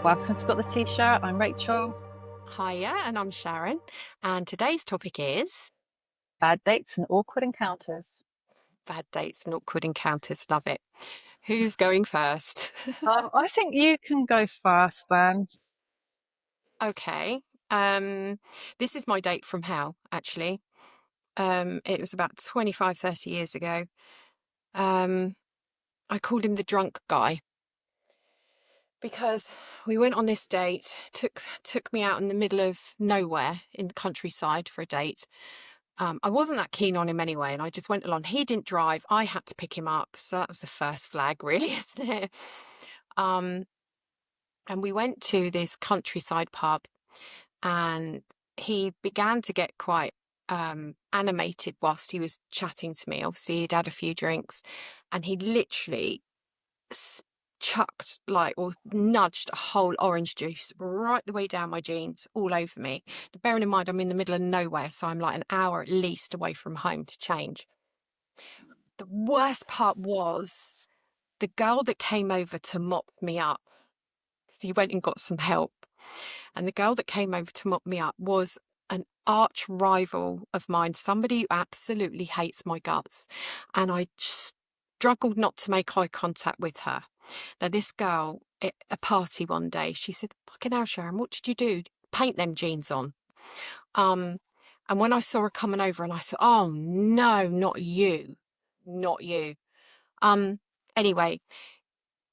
Welcome to Got the T-shirt. I'm Rachel. Hiya, and I'm Sharon, and today's topic is Bad dates and awkward encounters. bad dates and awkward encounters. Love it. Who's going first? I think you can go first then. Okay. Um, this is my date from hell, actually. It was about 25, 30 years ago. Um, I called him the drunk guy because we went on this date, took me out in the middle of nowhere in the countryside for a date. I wasn't that keen on him anyway, and I just went along. He didn't drive. I had to pick him up. So that was the first flag, really, isn't it? Um, and we went to this countryside pub, and he began to get quite animated whilst he was chatting to me. Obviously, he'd had a few drinks, and he literally chucked or nudged a whole orange juice right the way down my jeans, all over me. Bearing in mind, I'm in the middle of nowhere, so I'm like an hour at least away from home to change. The worst part was the girl that came over to mop me up, because he went and got some help. And the girl that came over to mop me up was an arch rival of mine, somebody who absolutely hates my guts. And I struggled not to make eye contact with her. Now, this girl at a party one day, she said, "Fucking hell, Sharon, what did you do? Paint them jeans on." Um, and when I saw her coming over, and I thought, "Oh no, not you, not you." Um, anyway,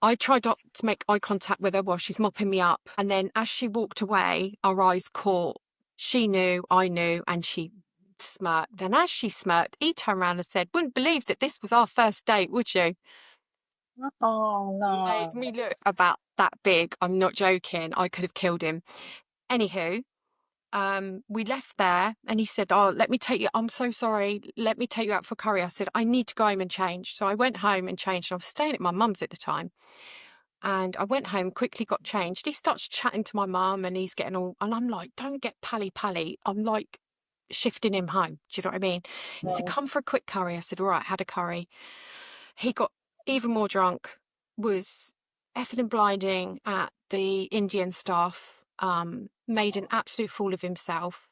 I tried not to make eye contact with her while she's mopping me up. And then as she walked away, our eyes caught. She knew, I knew, and she smirked. And as she smirked, he turned around and said, "Wouldn't believe that this was our first date, would you?" Oh Made no. me look about that big. I'm not joking. I could have killed him. Anywho, we left there and he said, "Oh, let me take you. I'm so sorry. Let me take you out for curry." I said, "I need to go home and change." So I went home and changed. I was staying at my mum's at the time. And I went home, quickly got changed. He starts chatting to my mum and he's getting all, and I'm like, "Don't get pally. I'm like shifting him home. Do you know what I mean?" He said, Mm. "Come for a quick curry." I said, "All right," had a curry. He got even more drunk, was effing and blinding at the Indian staff, made an absolute fool of himself.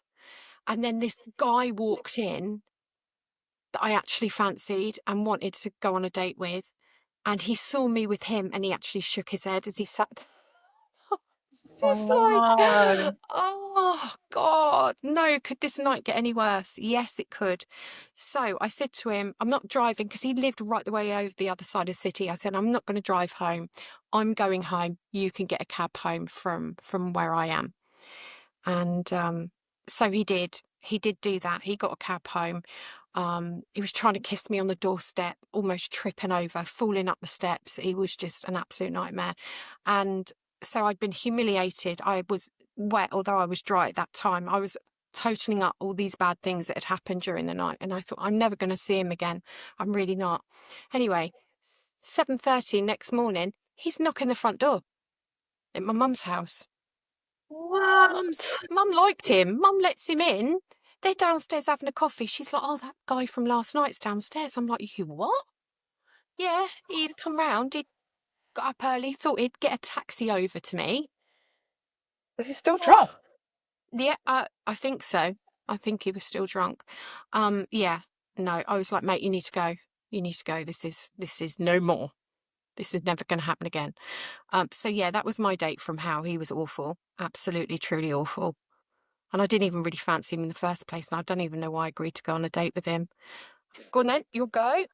And then this guy walked in that I actually fancied and wanted to go on a date with. And he saw me with him and he actually shook his head as he sat. It's Oh just like, no. oh God, no, could this night get any worse? Yes, it could. So I said to him, "I'm not driving," because he lived right the way over the other side of the city. I said, "I'm not going to drive home. I'm going home. You can get a cab home from where I am." And so he did. He did do that. He got a cab home. He was trying to kiss me on the doorstep, almost tripping over, falling up the steps. He was just an absolute nightmare. And so I'd been humiliated. I was wet, although I was dry at that time. I was totaling up all these bad things that had happened during the night. And I thought, I'm never going to see him again. I'm really not. Anyway, 7:30 next morning, he's knocking the front door at my mum's house. What? Mum liked him. Mum lets him in. They're downstairs having a coffee. She's like, "Oh, that guy from last night's downstairs." I'm like, "You what?" "Yeah, he'd come round. He'd got up early, thought he'd get a taxi over to me." Is he still Yeah, drunk? yeah, I think so. I think he was still drunk. Yeah, no, I was like, "Mate, you need to go. You need to go. This is no more. This is never going to happen again." So yeah, that was my date from hell. He was awful. Absolutely, truly awful. And I didn't even really fancy him in the first place, and I don't even know why I agreed to go on a date with him. Go on then, you'll go.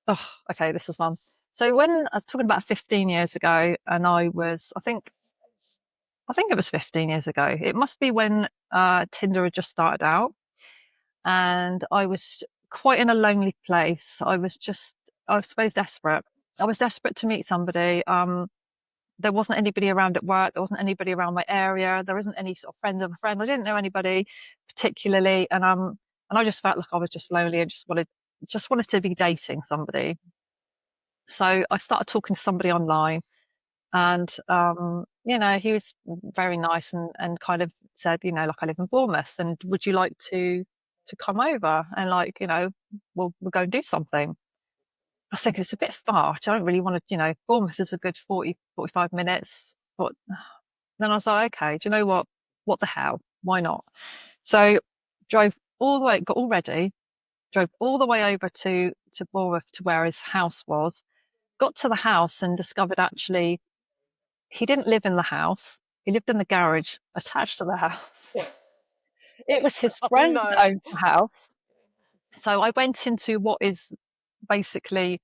Oh, okay, this is one. So when I was talking about 15 years ago, and I think it was 15 years ago. It must be when Tinder had just started out, and I was quite in a lonely place. I suppose, desperate. I was desperate to meet somebody. There wasn't anybody around at work. There wasn't anybody around my area. There isn't any sort of friend of a friend. I didn't know anybody particularly, and I just felt like I was just lonely and just wanted to be dating somebody. So I started talking to somebody online, and he was very nice and kind of said, like, I live in Bournemouth, and would you like to come over and, like, we'll go and do something. I was thinking it's a bit far. I don't really want to, Bournemouth is a good 40, 45 minutes. But Then I was like, okay, do you know what? What the hell? Why not? So drove all the way, got all ready, drove all the way over to Bournemouth to where his house was. Got to the house and discovered actually he didn't live in the house. He lived in the garage attached to the house. It was his Oh friend that no. owned the house. So I went into what is basically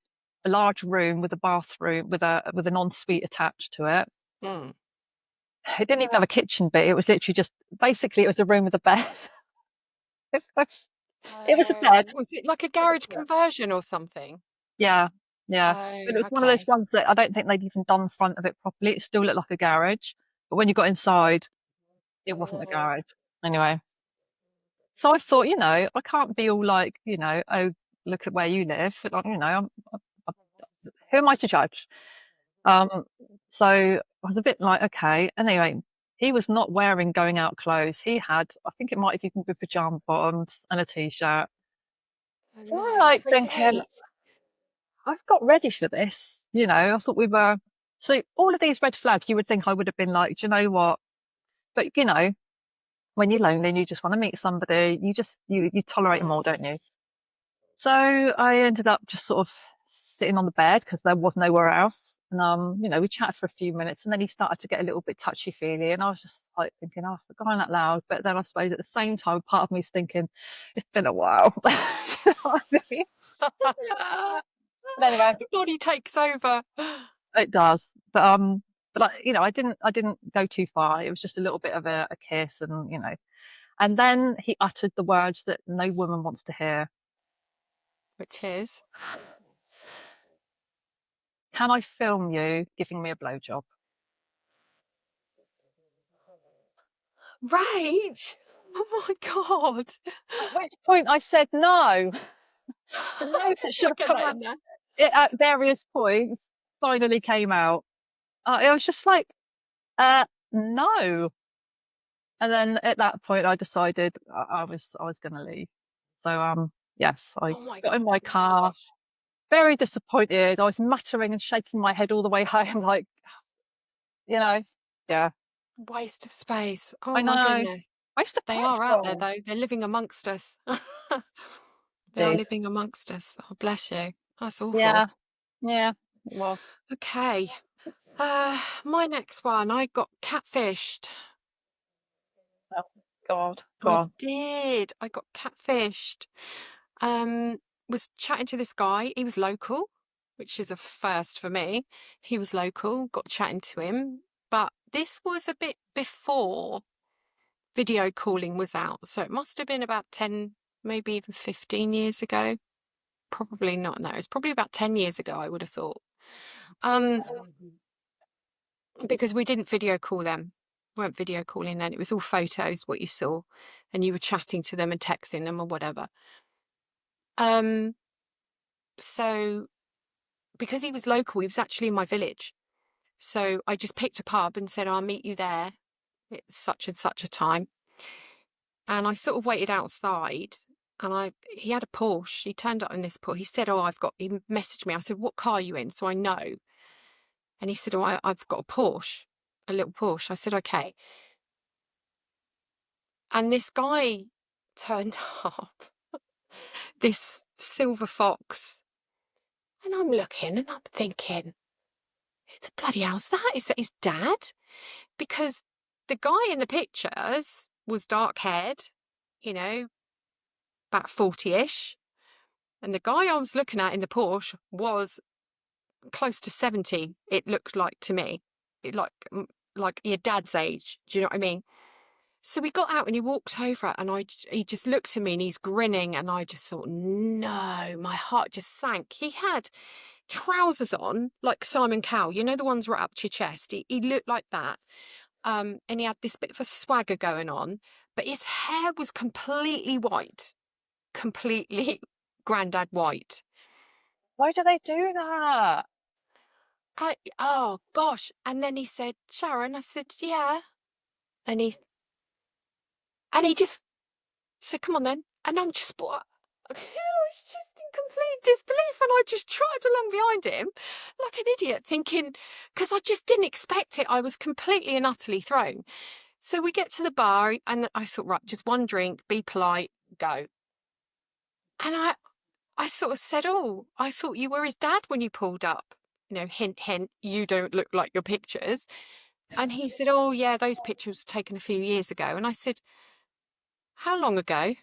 a large room with a bathroom with an ensuite attached to it. Mm. It didn't even have a kitchen bit. It was literally just basically it was a room with a bed. It was a bed. Was it like a garage conversion or something? Yeah, yeah. But Oh, it was one of those okay. ones that I don't think they'd even done the front of it properly. It still looked like a garage, but when you got inside, it wasn't a garage. Anyway, so I thought, I can't be all like, oh, look at where you live. I'm, who am I to judge? Um, so I was a bit like, okay. Anyway, he was not wearing going out clothes. He had, I think it might have even been pajama bottoms and a t-shirt. Oh So I no, like for a thinking, date. I've got ready for this. I thought we were. So all of these red flags, you would think I would have been like, do you know what? But when you're lonely and you just want to meet somebody, you tolerate them all, don't you? So I ended up just sort of sitting on the bed because there was nowhere else. And we chatted for a few minutes and then he started to get a little bit touchy feely. And I was just like thinking, oh, for crying out loud. But then I suppose at the same time, part of me is thinking, it's been a while. You know what I mean? But anyway, The body takes over. it does. But I didn't go too far. It was just a little bit of a kiss and then he uttered the words that no woman wants to hear. Which is Can I film you giving me a blowjob? rage. Oh my God. At which point I said no. The notes that should Stuck have a come net out in there. at various points finally came out. It was just like, no. And then at that point, I decided I was going to leave. So yes, I Oh my got in my car, gosh. very disappointed. I was muttering and shaking my head all the way home, like, you know, yeah, Waste of space. Oh I my know. goodness. Waste of They are out there petrol. though. They're living amongst us. They are Indeed. living amongst us. Oh, bless you. That's awful. Yeah, yeah, it was. Okay. My next one, I got catfished. Oh, God, go I on. did. I got catfished. Um, was chatting to this guy. He was local, which is a first for me. He was local, got chatting to him. But this was a bit before video calling was out. So it must have been about 10, maybe even 15 years ago. Probably not. No, it's probably about 10 years ago, I would have thought. Because we didn't video call them. We weren't video calling then. It was all photos, what you saw. And you were chatting to them and texting them or whatever. So because he was local, he was actually in my village. So I just picked a pub and said, I'll meet you there at such and such a time. And I sort of waited outside and he had a Porsche. He turned up in this Porsche. He said, he messaged me. I said, what car are you in? So I know. And he said, I've got a Porsche, a little Porsche. I said, okay. And this guy turned up, this silver fox. And I'm looking and I'm thinking, who the bloody hell's that? Is that his dad? Because the guy in the pictures was dark haired, about 40-ish. And the guy I was looking at in the Porsche was close to 70, it looked like to me. Like your dad's age. Do you know what I mean? So we got out and he walked over and he just looked at me and he's grinning and I just thought, no, my heart just sank. He had trousers on like Simon Cowell, the ones right up to your chest. He looked like that. And he had this bit of a swagger going on, but his hair was completely white, completely granddad white. Why do they do that? Oh gosh. And then he said, Sharon, I said, yeah. And he just said, come on then. And I'm just, was just in complete disbelief, and I just trotted along behind him like an idiot, thinking, because I just didn't expect it. I was completely and utterly thrown. So we get to the bar, and I thought, right, just one drink, be polite, go. And I sort of said, oh, I thought you were his dad when you pulled up. Hint, hint, you don't look like your pictures. And he said, oh, yeah, those pictures were taken a few years ago. And I said, how long ago?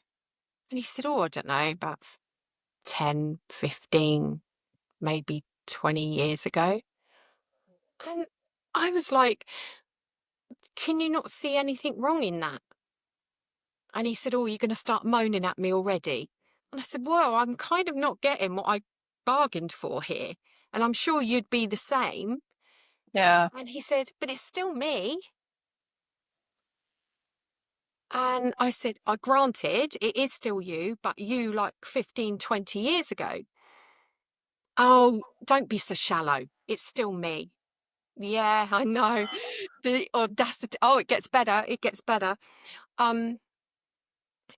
And he said, oh, I don't know, about 10, 15, maybe 20 years ago. And I was like, can you not see anything wrong in that? And he said, oh, you're going to start moaning at me already. And I said, well, I'm kind of not getting what I bargained for here. And I'm sure you'd be the same. Yeah. And he said, but it's still me. And I said, I granted it is still you, but you like 15, 20 years ago. Oh, don't be so shallow. It's still me. Yeah, I know. The audacity. Oh, it gets better. It gets better. Um,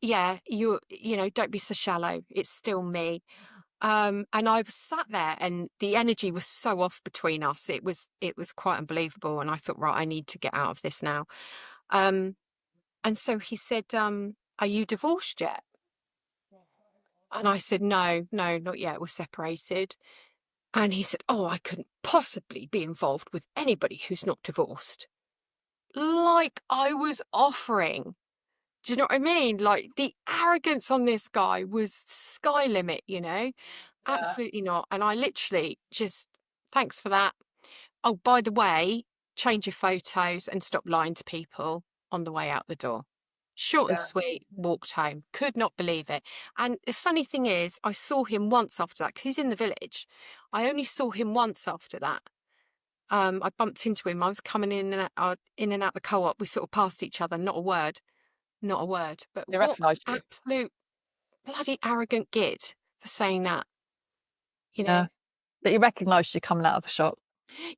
yeah, don't be so shallow. It's still me. And I was sat there, and the energy was so off between us. It was quite unbelievable. And I thought, right, I need to get out of this now. And so he said, are you divorced yet? And I said, no, not yet. We're separated. And he said, oh, I couldn't possibly be involved with anybody who's not divorced. Like I was offering. Do you know what I mean? Like the arrogance on this guy was sky limit, Yeah. Absolutely not. And I literally just, thanks for that. Oh, by the way, change your photos and stop lying to people on the way out the door. Short and Yeah. sweet, walked home. Could not believe it. And the funny thing is, I saw him once after that because he's in the village. I only saw him once after that. I bumped into him. I was coming in and out the co-op. We sort of passed each other. Not a word. Not a word. But They what recognise you. absolute bloody arrogant git for saying that, you know? Yeah. But he recognised you coming out of the shop.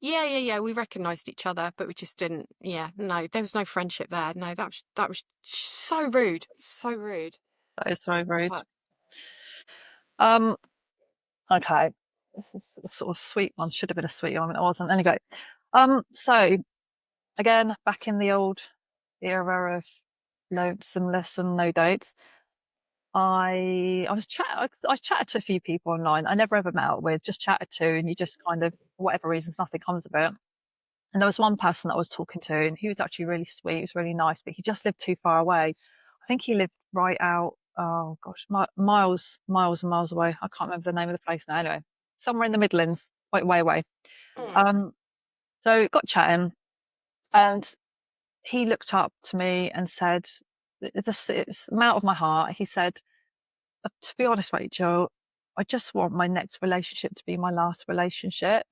Yeah. We recognised each other, but we just didn't. Yeah, no, there was no friendship there. No, that was so rude. So rude. That is very rude. But Um, okay. This is a sort of sweet one. Should have been a sweet one, but it wasn't. Anyway. So again, back in the old era of some less and no dates. I chatted to a few people online. I never ever met up with, just chatted to, and you just kind of, for whatever reasons, nothing comes of it. And there was one person that I was talking to, and he was actually really sweet. He was really nice, but he just lived too far away. I think he lived right out, oh gosh, miles and miles away. I can't remember the name of the place now. Anyway, somewhere in the Midlands, way away. mm, Um, so got chatting, and he looked up to me and said, it's out of my heart. He said, to be honest, Rachel, I just want my next relationship to be my last relationship.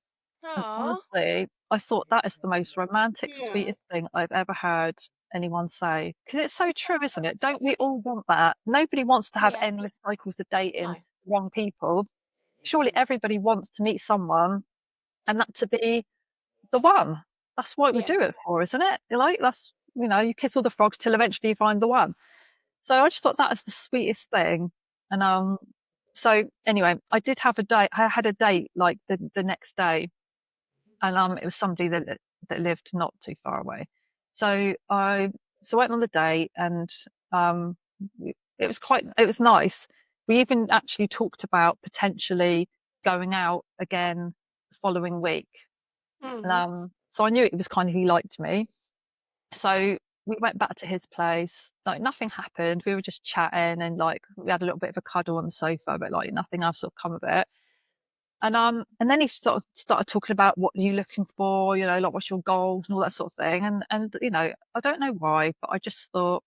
And aw, honestly, I thought that is the most romantic, yeah, sweetest thing I've ever heard anyone say. Because it's so true, isn't it? Don't we all want that? Nobody wants to have yeah, endless cycles of dating no, the wrong people. Surely everybody wants to meet someone and that to be the one. That's what we yeah, do it for, isn't it? Like that's you kiss all the frogs till eventually you find the one. So I just thought that was the sweetest thing. And so anyway, I did have a date. I had a date like the next day, and it was somebody that lived not too far away. So I went on the date, and um it was nice. We even actually talked about potentially going out again the following week. And mm, so I knew it was kind of he liked me. So we went back to his place. Like nothing happened. We were just chatting, and like we had a little bit of a cuddle on the sofa, but like nothing else sort of come of it. And then he sort of started talking about what you're looking for, like what's your goals and all that sort of thing. And I don't know why, but I just thought,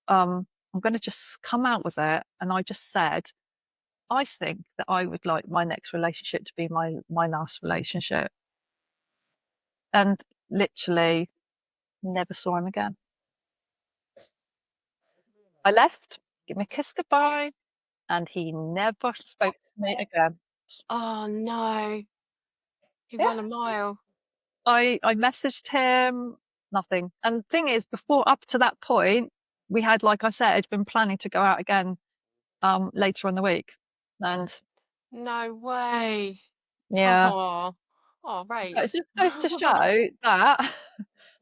I'm going to just come out with it. And I just said, I think that I would like my next relationship to be my last relationship. And literally never saw him again. I left, give me a kiss goodbye, and he never spoke to me again. oh no, he Yeah. run a mile. I messaged him, nothing. And the thing is, before up to that point, we had, like I said, been planning to go out again later on the week. And No way. yeah, Oh, it Rafe. just goes to show that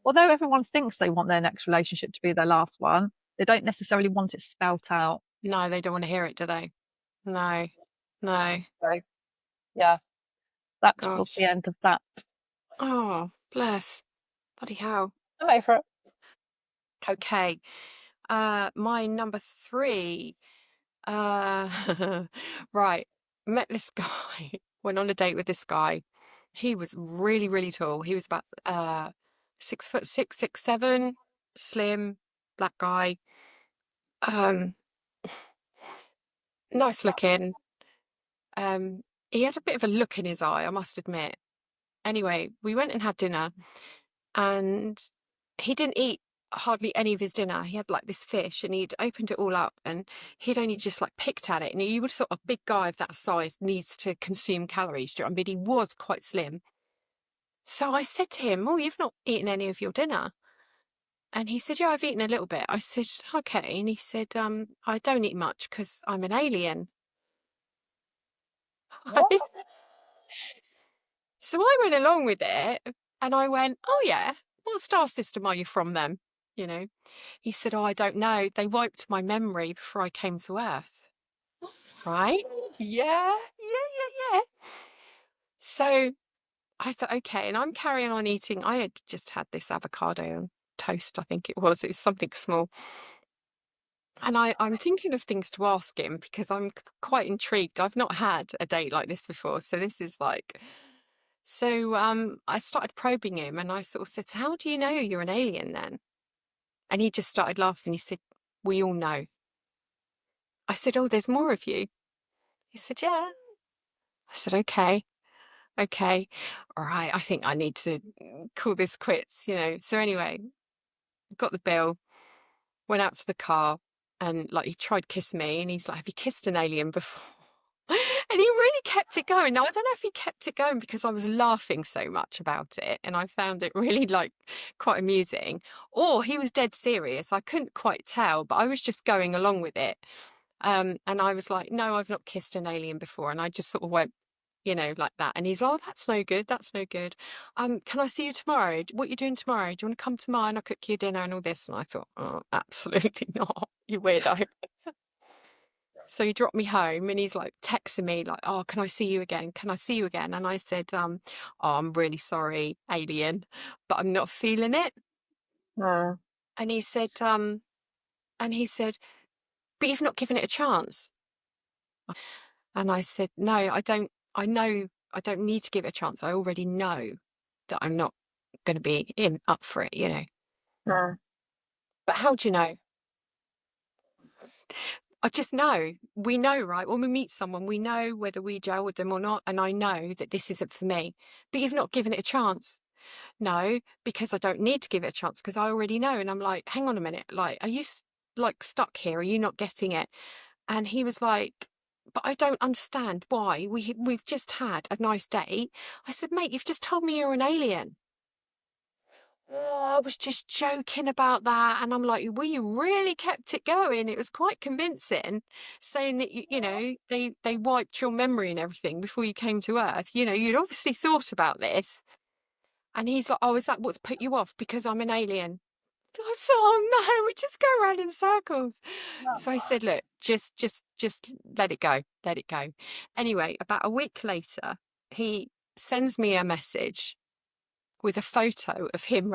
although everyone thinks they want their next relationship to be their last one, they don't necessarily want it spelt out. No, they don't want to hear it, do they? No, no. So yeah, that was the Gosh. end of that. Oh, bless. Bloody hell. I'm over it. Okay. My number three. Right. Met this guy. Went on a date with this guy. He was really, really tall. He was about 6'6", 6'7", slim, black guy. Um, nice looking. He had a bit of a look in his eye, I must admit. Anyway, we went and had dinner, and he didn't eat hardly any of his dinner. He had like this fish, and he'd opened it all up, and he'd only just like picked at it. And you would have thought a big guy of that size needs to consume calories. Do you know what I mean? He was quite slim. So I said to him, "Oh, you've not eaten any of your dinner." And he said, "Yeah, I've eaten a little bit." I said, "Okay." And he said, "I don't eat much because I'm an alien." What? So I went along with it, and I went, "Oh yeah, what star system are you from then?" You know, he said, "Oh, I don't know. They wiped my memory before I came to Earth." Right? Yeah, yeah. So I thought, okay, and I'm carrying on eating. I had just had this avocado and toast, I think it was. It was something small. And I'm thinking of things to ask him because I'm quite intrigued. I've not had a date like this before. So this is like, so I started probing him, and I sort of said, "So how do you know you're an alien then?" And he just started laughing. He said, "We all know." I said, "Oh, there's more of you." He said, "Yeah." I said, "Okay, okay. All right. I think I need to call this quits, you know." So anyway, got the bill, went out to the car, and like he tried to kiss me, and he's like, "Have you kissed an alien before?" And he really kept it going. Now, I don't know if he kept it going because I was laughing so much about it and I found it really like quite amusing, or he was dead serious. I couldn't quite tell, but I was just going along with it. And I was like, "No, I've not kissed an alien before." And I just sort of went, you know, like that. And he's like, "Oh, that's no good. That's no good. Can I see you tomorrow? What are you doing tomorrow? Do you want to come to mine? I'll cook you dinner and all this." And I thought, "Oh, absolutely not, you weirdo." So he dropped me home, and he's like texting me like, "Oh, can I see you again? Can I see you again?" And I said, "Oh, I'm really sorry, alien, but I'm not feeling it." Mm. And and he said, "But you've not given it a chance." And I said, "No, I don't. I know I don't need to give it a chance. I already know that I'm not going to be in up for it, you know." Mm. "But how do you know?" "I just know. We know, right? When we meet someone, we know whether we gel with them or not. And I know that this isn't for me. But you've not given it a chance." "No, because I don't need to give it a chance because I already know." And I'm like, "Hang on a minute. Like, are you like stuck here? Are you not getting it?" And he was like, "But I don't understand why. We've just had a nice date." I said, "Mate, you've just told me you're an alien." "Oh, I was just joking about that." And I'm like, "Well, you really kept it going. It was quite convincing, saying that you know they wiped your memory and everything before you came to Earth. You know, you'd obviously thought about this." And he's like, "Oh, is that what's put you off because I'm an alien?" I thought, "Oh no, we just go around in circles." So I said, "Look, just let it go, let it go." Anyway, about a week later, he sends me a message with a photo of him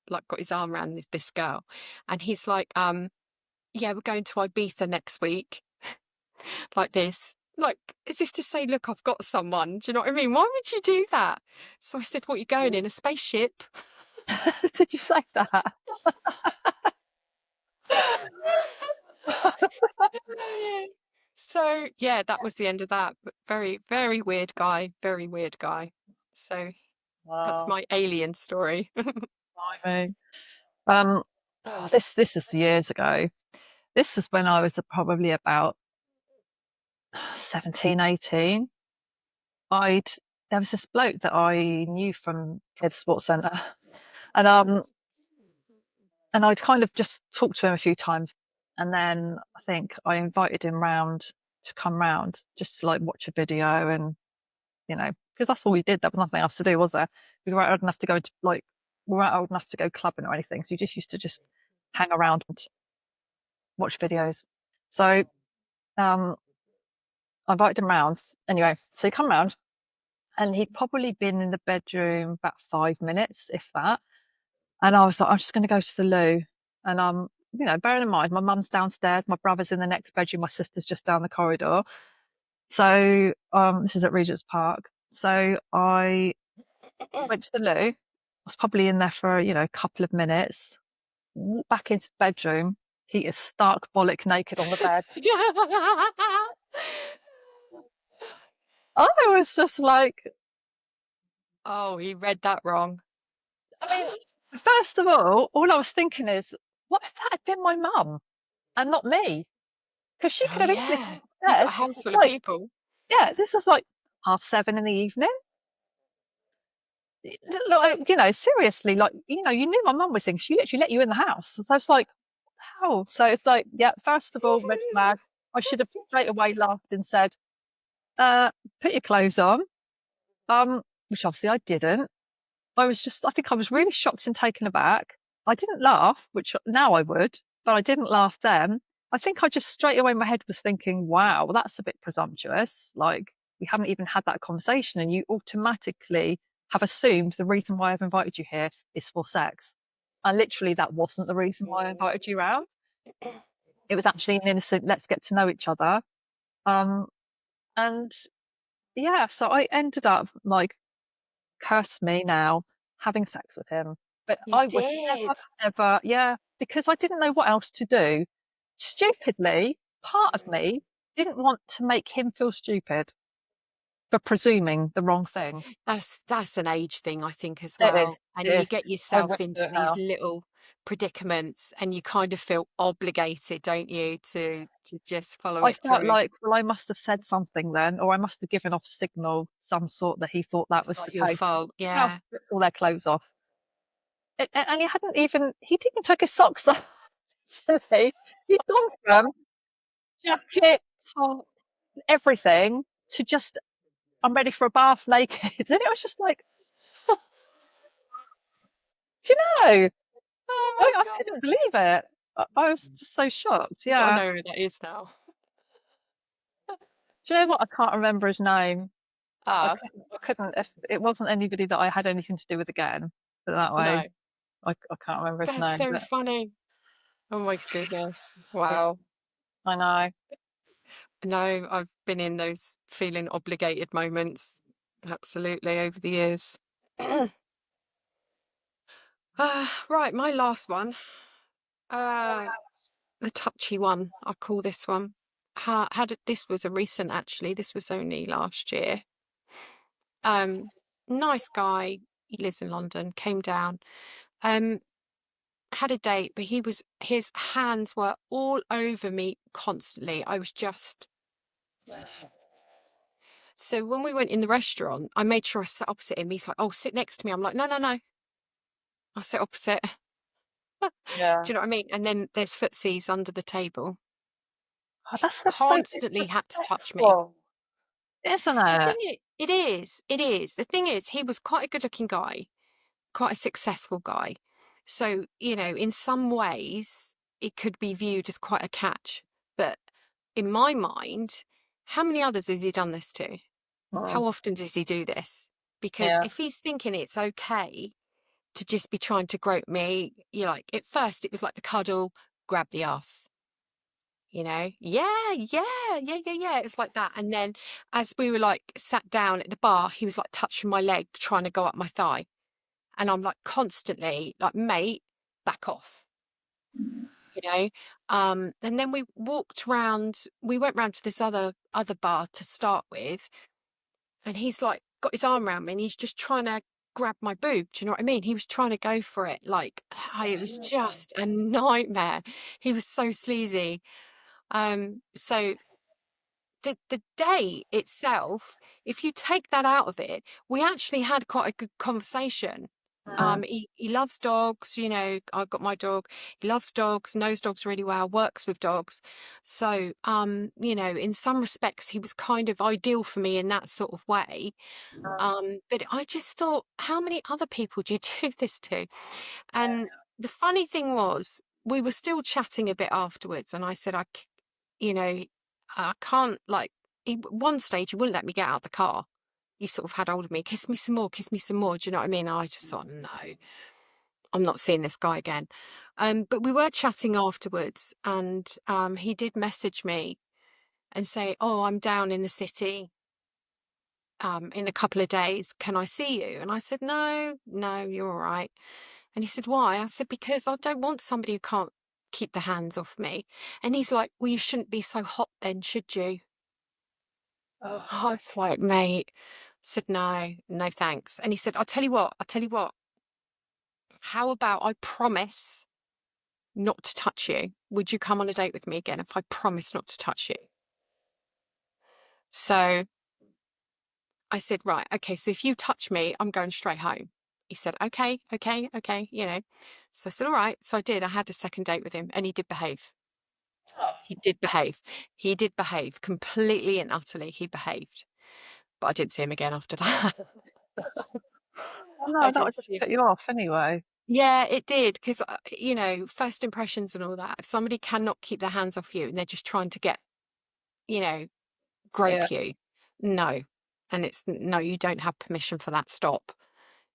like got his arm around this girl, and he's like, "Yeah, we're going to Ibiza next week," like this. Like as if to say, "Look, I've got someone." Do you know what I mean? Why would you do that? So I said, "What, you going in a spaceship?" Did you say that? Yeah. So yeah, that was the end of that. But very, very weird guy. Very weird guy. So that's Wow. my alien story. Blimey. This is years ago. This is when I was probably about 17, 18. I'd There was this bloke that I knew from the sports centre, and I'd kind of just talked to him a few times, and then I think I invited him round. to come round just to like watch a video, and because that's all we did. There was nothing else to do, was there? We weren't old enough to go to like we weren't old enough to go clubbing or anything, so you just used to just hang around and watch videos. So um, I invited him round anyway. So he come round, and he'd probably been in the bedroom about 5 minutes, if that. And I was like, I'm just going to go to the loo. And bearing in mind, my mum's downstairs, my brother's in the next bedroom, my sister's just down the corridor. So this is at Regent's Park. So I went to the loo. I was probably in there for, a couple of minutes. Walked back into the bedroom. He is stark bollock naked on the bed. I was just like, Oh, he read that wrong. I mean, first of all I was thinking is, what if that had been my mum and not me? Because she Oh could have easily yeah, come you got a upstairs. house full of people. Yeah, this is like 7:30 in the evening. Like, seriously, like, you knew my mum was saying she literally let you in the house. So I was like, how? So it's like, yeah, first of all, red flag. I should have straight away laughed and said, put your clothes on. Which obviously I didn't. I think I was really shocked and taken aback. I didn't laugh, which now I would, but I didn't laugh then. I think I just straight away in my head was thinking, wow, well, that's a bit presumptuous. Like, we haven't even had that conversation, and you automatically have assumed the reason why I've invited you here is for sex. And literally, that wasn't the reason why I invited you round. It was actually an innocent, let's get to know each other. Um, and yeah, so I ended up like, curse me now, having sex with him. But You I would did. never, ever, yeah, because I didn't know what else to do. Stupidly, part of me didn't want to make him feel stupid for presuming the wrong thing. That's an age thing, I think, as It is. well. And It you is. get I yourself wouldn't do into it these now. little predicaments, and you kind of feel obligated, don't you, to just follow I it felt through. like, well, I must have said something then, or I must have given off a signal, some sort, that he thought that It's was not the your case. fault. Now Yeah. stripped all their clothes off. And he didn't take his socks off. Actually. He'd gone from jacket, top, everything to just, I'm ready for a bath naked. And it was just like, do you know? Oh I my God. couldn't believe it. I was just so shocked. You gotta Yeah. know who that is now. Do you know what? I can't remember his name. Ah, I couldn't, if it wasn't anybody that I had anything to do with again, put it that way. no. I can't remember his That's name, so but funny. Oh my goodness. yeah, Wow. I know. No, I've been in those feeling obligated moments. Absolutely, over the years. Right, my last one. Uh, the touchy one, I call this one. This was a recent, actually. This was only last year. Um, Nice guy. He lives in London. Came down. Um, had a date, but his hands were all over me constantly. I was just. So when we went in the restaurant, I made sure I sat opposite him. He's like, "Oh, sit next to me." I'm like, "No, no, no. I'll sit opposite." Do Yeah. you know what I mean? And then there's footsies under the table. Oh, that's just so Constantly had to touch me. disrespectful, isn't The thing it? is, it is, it is. The thing is, he was quite a good-looking guy, quite a successful guy. So, in some ways, it could be viewed as quite a catch. But in my mind, how many others has he done this to? Mm, How often does he do this? Because yeah. if he's thinking it's okay to just be trying to grope me, at first it was like the cuddle, grab the ass. Yeah, yeah, yeah, yeah, yeah. It's like that. And then as we were like sat down at the bar, he was like touching my leg, trying to go up my thigh. And I'm like constantly like, mate, back off, you know? And then we went round to this other bar to start with, and he's like got his arm around me and he's just trying to grab my boob. Do you know what I mean? He was trying to go for it. Like, it was just a nightmare. He was so sleazy. So the day itself, if you take that out of it, we actually had quite a good conversation. Mm. He loves dogs, you know, I've got my dog. He loves dogs, knows dogs really well, works with dogs. So, you know, in some respects, he was kind of ideal for me in that sort of way. But I just thought, how many other people do you do this to? And the funny thing was, we were still chatting a bit afterwards, and I said, you know, I can't like. One stage, he wouldn't let me get out of the car. He sort of had hold of me, kiss me some more. Do you know what I mean? I just thought, no, I'm not seeing this guy again. But we were chatting afterwards, and he did message me and say, "Oh, I'm down in the city in a couple of days. Can I see you?" And I said, "No, no, you're all right." And he said, "Why?" I said, "Because I don't want somebody who can't keep their hands off me." And he's like, "Well, you shouldn't be so hot then, should you?" Oh, I was like, "Mate," I said, "No, no, thanks." And he said, I'll tell you what, how about I promise not to touch you? Would you come on a date with me again if I promise not to touch you? So I said, right, okay, so if you touch me, I'm going straight home. He said, okay, okay, okay, you know. So I said, all right. So I did. I had a second date with him and he did behave. He did behave. He did behave completely and utterly. He behaved. But I didn't see him again after that. well, no, I that would didn't just see him. put you off anyway. Yeah, it did. Because, you know, first impressions and all that. If somebody cannot keep their hands off you and they're just trying to get, you know, Yeah, grope you, no. And it's no, you don't have permission for that. Stop.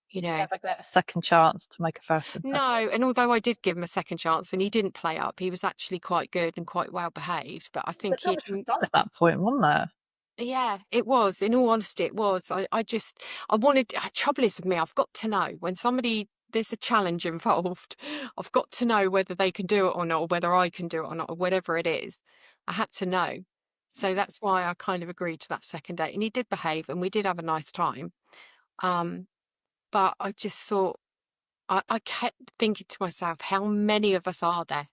You know. never get a second chance to make a first impression. No, and although I did give him a second chance and he didn't play up, he was actually quite good and quite well behaved. But I The think damage was done at that point, wasn't there? yeah, it was. In all honesty, it was. I just, I wanted, trouble is with me, I've got to know when somebody, there's a challenge involved, I've got to know whether they can do it or not, or whether I can do it or not, or whatever it is. I had to know. So that's why I kind of agreed to that second date. And he did behave and we did have a nice time. Um, but I just thought, I kept thinking to myself, how many of us are there?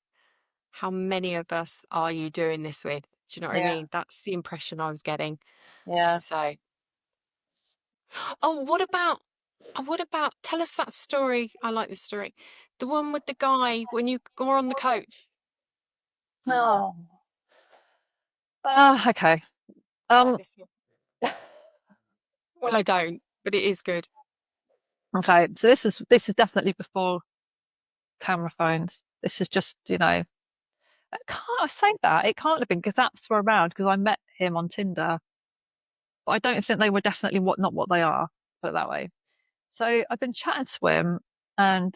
How many of us are you doing this with? Do you know what I Yeah, mean? That's the impression I was getting. yeah. So, oh, what about, tell us that story. I like this story. The one with the guy when you go on the coach. Oh. Okay. I like Um, this one. Well, I don't, but it is good. okay. So this is definitely before camera phones. This is just, I say that it can't have been because apps were around because I met him on Tinder, but I don't think they were definitely not what they are, put it that way. So I've been chatting to him, and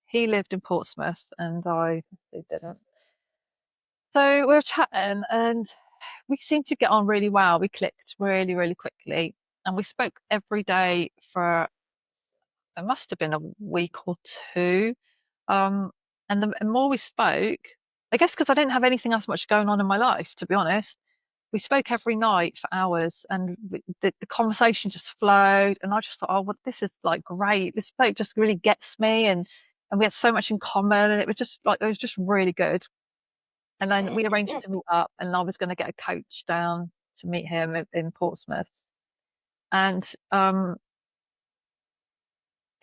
he lived in Portsmouth, and I didn't. So we were chatting, and we seemed to get on really well. We clicked really, really quickly, and we spoke every day for it must have been a week or two. Um, and the more we spoke, I guess because I didn't have anything else much going on in my life, to be honest, we spoke every night for hours, and the conversation just flowed. And I just thought, oh, well, this is like great. This bloke just really gets me, and we had so much in common, and it was just really good. And then we arranged to meet up, and I was going to get a coach down to meet him in Portsmouth. And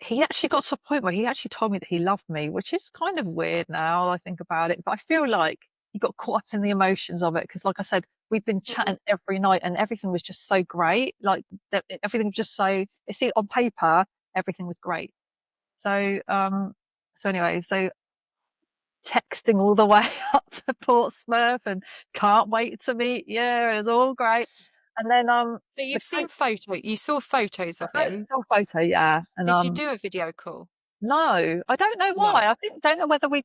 he actually got to a point where he actually told me that he loved me, which is kind of weird now I think about it. But I feel like he got caught up in the emotions of it because, like I said, we've been chatting every night and everything was just so great. Like everything was just so. You see, on paper, everything was great. So, so anyway, so texting all the way up to Portsmouth and can't wait to meet you. It was all great. And then So the you've seen coach, you saw photos of I him. saw a photo, yeah, and Did you do a video call? no, I don't know No. why. Don't know whether they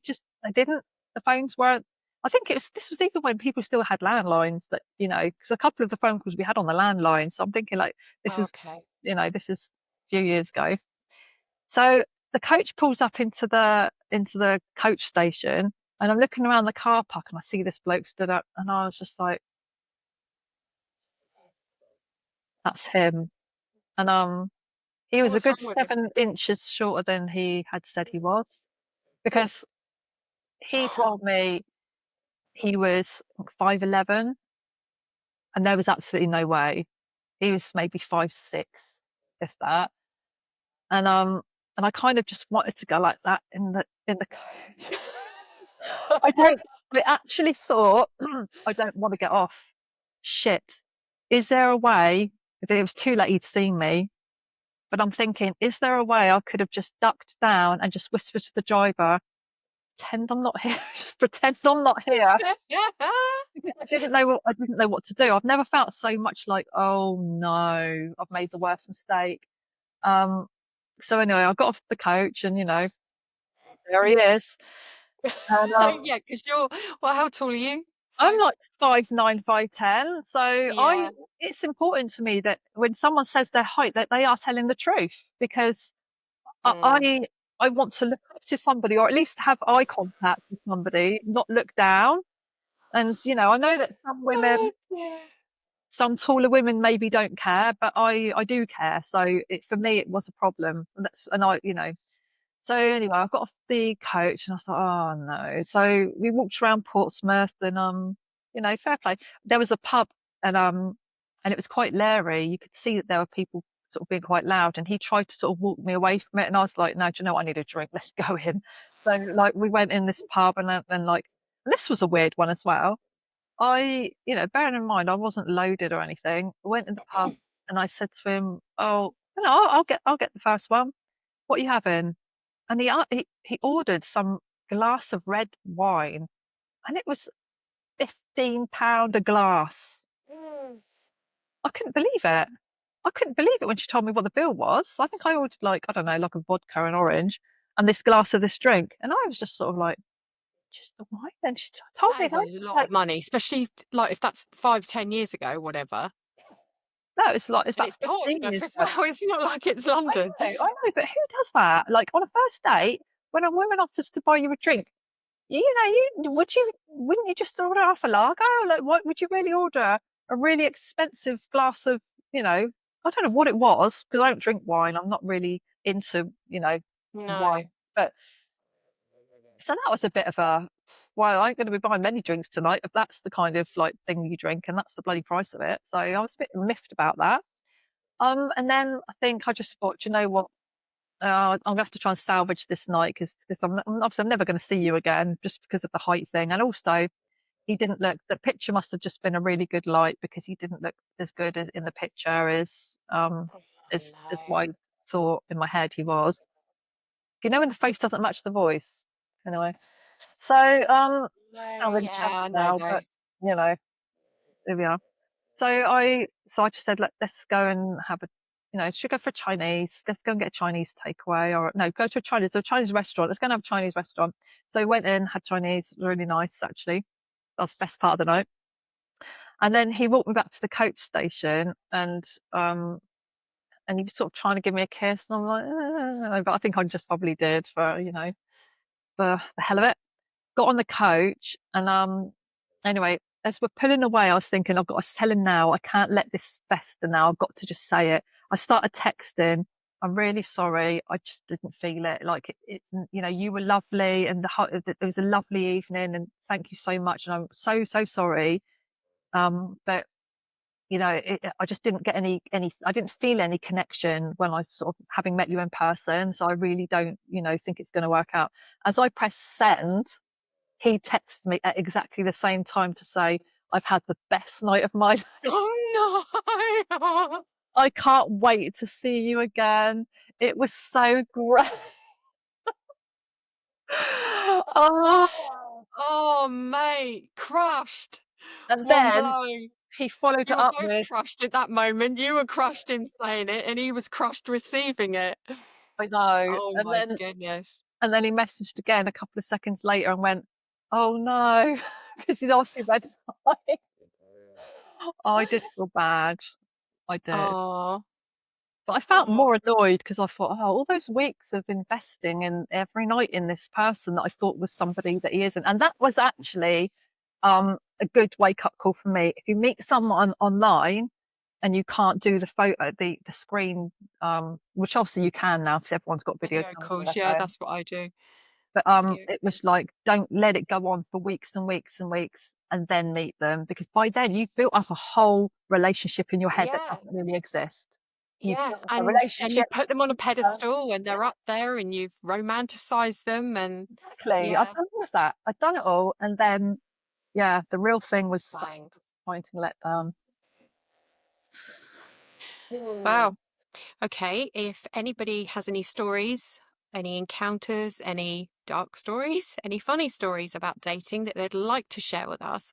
didn't. The phones weren't. I think this was even when people still had landlines that, because a couple of the phone calls we had on the landline. So I'm thinking like, this is, Okay. this is a few years ago. So the coach pulls up into the coach station, and I'm looking around the car park and I see this bloke stood up, and I was just like, that's him. And he was a What's wrong good with him? 7 inches shorter than he had said he was, because he told me he was 5'11", and there was absolutely no way. He was maybe 5'6", if that. And and I kind of just wanted to go like that in the coach. I don't. I actually thought I don't want to get off. Shit. Is there a way? It was too late. He'd seen me, but I'm thinking, is there a way I could have just ducked down and just whispered to the driver, pretend I'm not here, just pretend I'm not here, because I didn't know what to do. I've never felt so much like, oh no, I've made the worst mistake. Um, so anyway, I got off the coach, and there he is. And Yeah, because well, how tall are you? I'm Five? like 5'9", 5'10", so Yeah. it's important to me that when someone says their height, that they are telling the truth, because I Mm. I I want to look up to somebody, or at least have eye contact with somebody, not look down. And I know that Oh, yeah. some taller women maybe don't care, but I do care. So for me, it was a problem. And so anyway, I got off the coach and I thought, oh no. So we walked around Portsmouth, and fair play. There was a pub, and it was quite leery. You could see that there were people sort of being quite loud, and he tried to sort of walk me away from it, and I was like, no, do you know what? I need a drink. Let's go in. So like we went in this pub, and like, and this was a weird one as well. Bearing in mind I wasn't loaded or anything, I went in the pub and I said to him, "Oh, I'll get the first one. What are you having?" And he ordered some glass of red wine, and it was £15 a glass. Mm. I couldn't believe it. I couldn't believe it when she told me what the bill was. I think I ordered, like, I don't know, like a vodka and orange and this glass of this drink, and I was just sort of like, just the wine. Then she told That me, is and I a was lot like, of money, especially like if that's 5, 10 years ago, whatever. no, it's And about it's 15 Portsmouth years as ago. well. It's not like it's I London. but who does that? Like on a first date, when a woman offers to buy you a drink, wouldn't you just order half a lager? Like, what would you really order? A really expensive glass of, I don't know what it was, because I don't drink wine. I'm not really into, No. wine. But so that was a bit of a, well, I ain't going to be buying many drinks tonight if that's the kind of like thing you drink and that's the bloody price of it. So I was a bit miffed about that. And then I think I just thought, you know what? I'm gonna have to try and salvage this night, because obviously I'm never going to see you again, just because of the height thing. And also, he didn't look. The picture must have just been a really good light, because he didn't look as good as in the picture Oh, as no. what I thought in my head he was. When the face doesn't match the voice. Anyway, so No, sound really yeah, chubby I know now, but those. you know, there we are. So I just said, let's go and have a, should we go for a Chinese? Let's go and get a Chinese takeaway, or no, go to a Chinese restaurant. Let's go and have a Chinese restaurant. So we went in, had Chinese, really nice actually. That was the best part of the night. And then he walked me back to the coach station, and he was sort of trying to give me a kiss, and I'm like, but I think I just probably did for the hell of it. Got on the coach, and anyway, as we're pulling away, I was thinking, I've got to tell him now. I can't let this fester now. I've got to just say it. I started texting. I'm really sorry. I just didn't feel it. Like it's, you were lovely, and it was a lovely evening, and thank you so much. And I'm so so sorry. But I just didn't get any. I didn't feel any connection when I sort of having met you in person. So I really don't, think it's going to work out. As I press send, he texted me at exactly the same time to say, I've had the best night of my life. Oh no. I can't wait to see you again. It was so great. Oh, Oh, mate, crushed. and One then blow. he followed You it were up both with, crushed at that moment. You were crushed in saying it, and he was crushed receiving it. I know. Oh And my then goodness. and then he messaged again a couple of seconds later and went, "Oh no," because he'd obviously read mine. Oh, I did feel bad. I did. Oh, But I felt oh, more annoyed, because I thought, oh, all those weeks of investing in every night in this person that I thought was somebody that he isn't. And that was actually a good wake up call for me. If you meet someone online and you can't do the photo, the screen, which obviously you can now because everyone's got video video cameras on calls. their Yeah, phone. that's what I do. But Video it was calls. like, don't let it go on for weeks and weeks and weeks and then meet them, because by then you've built up a whole relationship in your head that Yeah. doesn't really exist. you've Yeah, built up a and relationship. you've put them on a pedestal and they're up there and you've romanticized them and Exactly. I've yeah, done all of that. I've done it all, and then yeah, the real thing was such bang. a disappointing letdown. Wow. Okay, if anybody has any stories, any encounters, any dark stories, any funny stories about dating that they'd like to share with us,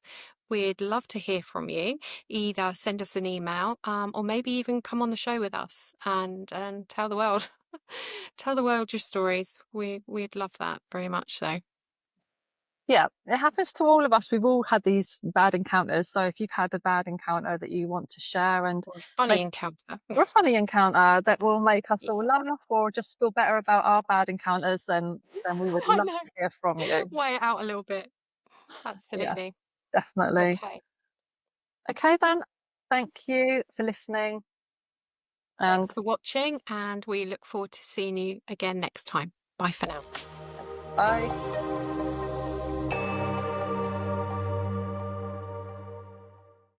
we'd love to hear from you. Either send us an email, or maybe even come on the show with us and tell the world tell the world your stories. We'd love that very much so. Yeah, it happens to all of us. We've all had these bad encounters. So if you've had a bad encounter that you want to share and Or a funny make encounter. or a funny encounter that will make us all laugh or just feel better about our bad encounters, then we would I love know. to hear from you. Weigh it out a little bit. Yeah, Absolutely. definitely. Okay. Okay then. Thank you for listening, and Thanks for watching, and we look forward to seeing you again next time. Bye for now. bye.